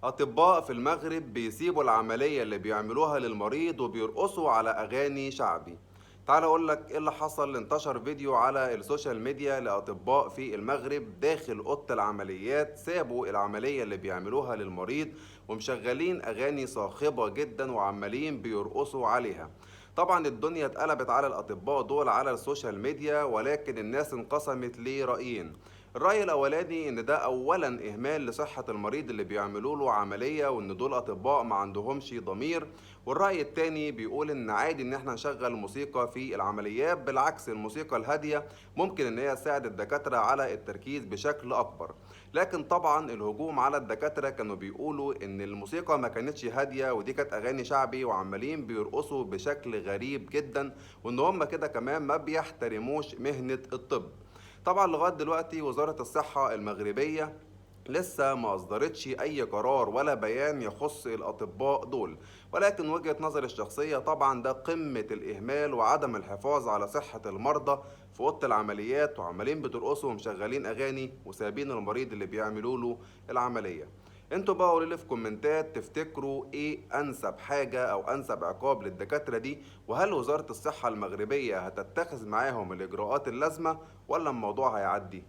أطباء في المغرب بيسيبوا العملية اللي بيعملوها للمريض وبيرقصوا على أغاني شعبي. تعال أقول لك إيه اللي حصل. انتشر فيديو على السوشيال ميديا لأطباء في المغرب داخل أوضة العمليات سابوا العملية اللي بيعملوها للمريض ومشغلين أغاني صاخبة جدا وعمالين بيرقصوا عليها. طبعا الدنيا اتقلبت على الأطباء دول على السوشيال ميديا، ولكن الناس انقسمت لرأيين. الرأي الأولاني إن ده أولا إهمال لصحة المريض اللي بيعملوا له عملية، وإن دول أطباء ما عندهمش ضمير. والرأي التاني بيقول إن عادي إن إحنا نشغل موسيقى في العمليات، بالعكس الموسيقى الهادية ممكن إن هي تساعد الدكاترة على التركيز بشكل أكبر. لكن طبعا الهجوم على الدكاترة كانوا بيقولوا إن الموسيقى ما كانتش هادية ودي كانت أغاني شعبي وعمالين بيرقصوا بشكل غريب جدا، وإن هم كده كمان ما بيحترموش مهنة الطب. طبعا لغاية دلوقتي وزارة الصحة المغربية لسه ما أصدرتش أي قرار ولا بيان يخص الأطباء دول، ولكن وجهة نظري الشخصية طبعا ده قمة الإهمال وعدم الحفاظ على صحة المرضى في أوضة العمليات، وعمالين بترقصوا ومشغلين أغاني وسايبين المريض اللي بيعملوا له العملية. انتوا بقى قولوا لي في كومنتات تفتكروا ايه انسب حاجة او انسب عقاب للدكاترة دي، وهل وزارة الصحة المغربية هتتخذ معاهم الاجراءات اللازمة ولا الموضوع هيعدي؟